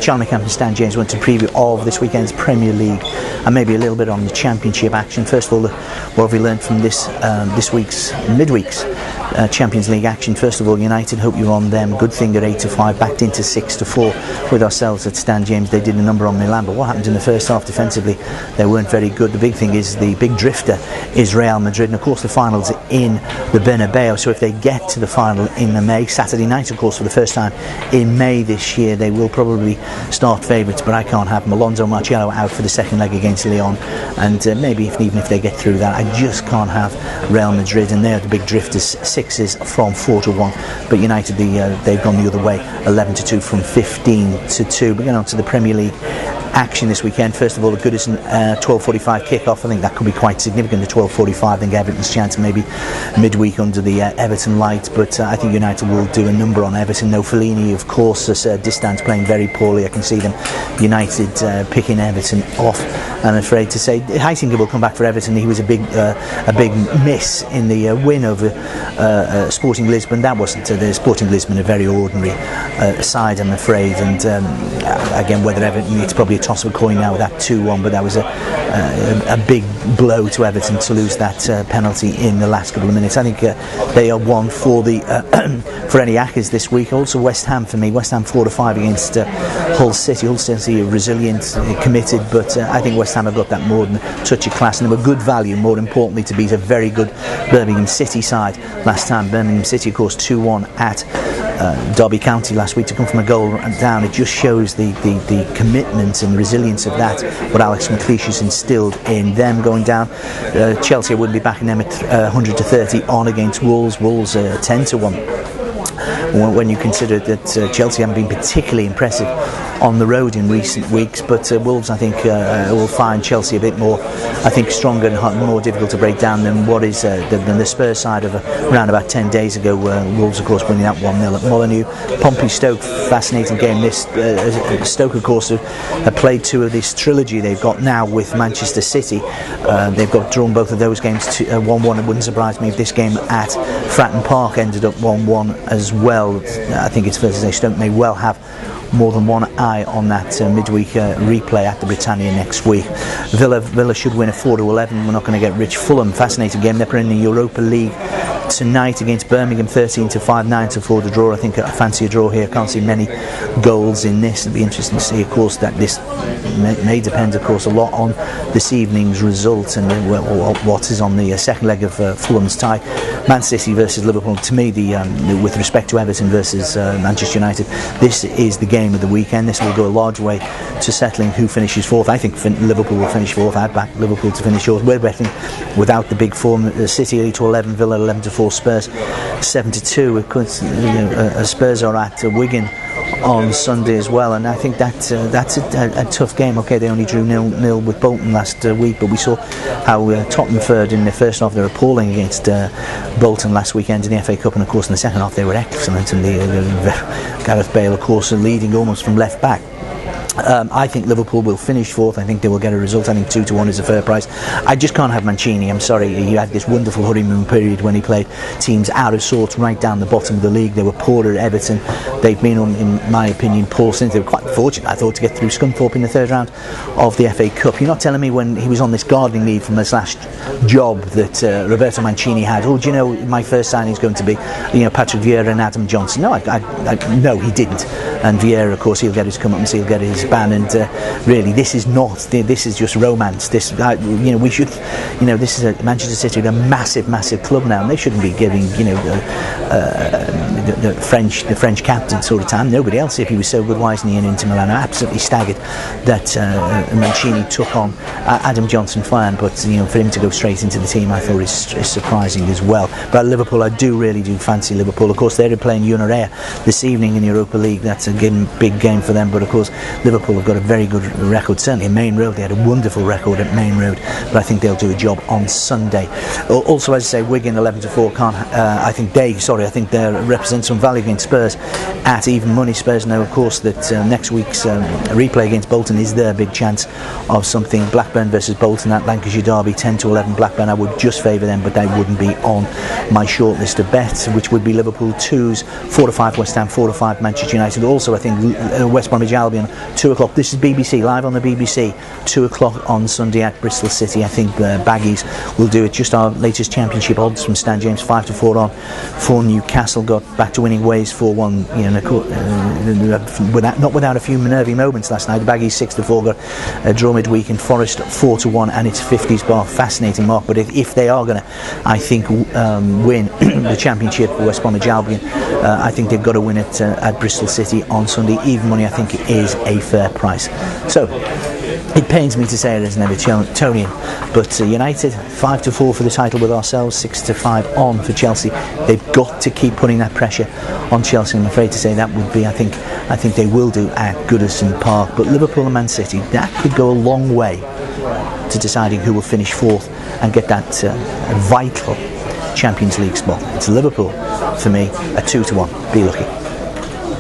Charlie Camp and Stan James went to preview of this weekend's Premier League and maybe a little bit on the Championship action. First of all, what have we learned from this week's midweek's Champions League action? First of all, United, hope you're on them. Good thing they're 8-5, backed into 6-4 with ourselves at Stan James. They did a number on Milan, but what happened in the first half defensively? They weren't very good. The big thing is, the big drifter is Real Madrid, and of course the final's in the Bernabeu, so if they get to the final in May, Saturday night of course for the first time in May this year, they will probably start favourites, but I can't have Alonso Marciano out for the second leg against Lyon, and maybe even if they get through that, I just can't have Real Madrid, and they're the big drifters, 6s from 4-1, but United, they've gone the other way, 11-2 from 15-2. But going on to the Premier League action this weekend. First of all, the Goodison 12:45 kick-off. I think that could be quite significant, the 12:45. I think Everton's chance maybe midweek under the Everton light, but I think United will do a number on Everton. No Fellaini, of course, as Distance playing very poorly. I can see them, United, picking Everton off. I'm afraid to say Heitinger will come back for Everton. He was a big miss in the win over Sporting Lisbon. That wasn't the Sporting Lisbon, a very ordinary side, I'm afraid, and again, whether Everton, it's probably a toss of a coin now with that 2-1, but that was a big blow to Everton to lose that penalty in the last couple of minutes. I think they are one for the for any Ackers this week. Also West Ham for me. West Ham 4-5 against Hull City. Hull City are resilient, committed, but I think West Ham have got that more than touch of class, and they were good value, more importantly, to beat a very good Birmingham City side last time. Birmingham City, of course, 2-1 at Derby County last week, to come from a goal down. It just shows the commitment and the resilience of that, what Alex McLeish has instilled in them going down. Chelsea would be backing them at 100-30 on against Wolves. Wolves 10-1. When you consider that Chelsea haven't been particularly impressive on the road in recent weeks, but Wolves, I think, will find Chelsea a bit more, I think, stronger and more difficult to break down than what is than the Spurs side of around about 10 days ago. Wolves, of course, winning that 1-0 at Molineux. Pompey Stoke, fascinating game. This Stoke, of course, have played two of this trilogy they've got now with Manchester City. They've got drawn both of those games 1-1. It wouldn't surprise me if this game at Fratton Park ended up 1-1 as well. I think it's fair to say Stoke may well have more than one eye on that midweek replay at the Britannia next week. Villa should win a 4-11. We're not going to get rich. Fulham, fascinating game. They're playing in the Europa League tonight against Birmingham, 13-5, 9-4 to draw. I think I fancy a draw here. Can't see many goals in this. It'll be interesting to see, of course, that this may depend, of course, a lot on this evening's result and what is on the second leg of Fulham's tie. Man City versus Liverpool. To me, with respect to Everton versus Manchester United, this is the game of the weekend. This will go a large way to settling who finishes fourth. I think Liverpool will finish fourth. I'd back Liverpool to finish fourth. We're betting without the big form. City 8-11, Villa 11-4, Spurs 7-2. Spurs are at Wigan on Sunday as well, and I think that's a tough game. Okay, they only drew 0-0 with Bolton last week, but we saw how Tottenham fared in the first half. They were appalling against Bolton last weekend in the FA Cup, and of course in the second half they were excellent, and Gareth Bale, of course, leading almost from left back. I think Liverpool will finish fourth. I think they will get a result. I think 2-1 is a fair price. I just can't have Mancini. I'm sorry. He had this wonderful honeymoon period when he played teams out of sorts right down the bottom of the league. They were poor at Everton. They've been, in my opinion, poor since. They were quite fortunate, I thought, to get through Scunthorpe in the third round of the FA Cup. You're not telling me when he was on this gardening leave from his last job that Roberto Mancini had, do you know, my first signing is going to be, Patrick Vieira and Adam Johnson. No, no, he didn't. And Vieira, of course, he'll get his comeuppance, he'll get his ban, and really, this is just romance. This, we should, this is Manchester City, a massive club now, and they shouldn't be giving, the French captain sort of time. Nobody else, if he was so good, why isn't he in Inter Milan? I'm absolutely staggered that Mancini took on Adam Johnson fine, but for him to go straight into the team, I thought is surprising as well. But Liverpool, I really do fancy Liverpool. Of course, they're playing Unarea this evening in Europa League. That's a big game for them, but of course Liverpool Liverpool have got a very good record, certainly at Main Road. They had a wonderful record at Main Road, but I think they'll do a job on Sunday. Also, as I say, Wigan 11-4 can't. I think they represent some value against Spurs at even money. Spurs know, of course, that next week's replay against Bolton is their big chance of something. Blackburn versus Bolton at Lancashire Derby, 10-11 Blackburn. I would just favour them, but they wouldn't be on my shortlist of bets, which would be Liverpool 2s, 4-5 West Ham, 4-5 Manchester United. Also, I think West Bromwich Albion, 2 o'clock. This is BBC, live on the BBC, 2 o'clock on Sunday at Bristol City. I think the Baggies will do it. Just our latest championship odds from Stan James, 5-4 on for Newcastle. Got back to winning ways 4-1, not without a few nervy moments last night. The Baggies 6-4 got a draw midweek, and Forest 4-1, and it's 50s bar. Fascinating mark. But if they are going to, I think, win the championship for West Bromwich Albion, I think they've got to win it at Bristol City on Sunday. Even money, I think, is a fair price. So it pains me to say it as an Evertonian, but United 5-4 for the title with ourselves, 6-5 on for Chelsea. They've got to keep putting that pressure on Chelsea. I'm afraid to say that would be, I think they will do at Goodison Park. But Liverpool and Man City, that could go a long way to deciding who will finish fourth and get that vital Champions League spot. It's Liverpool for me at 2-1. Be lucky.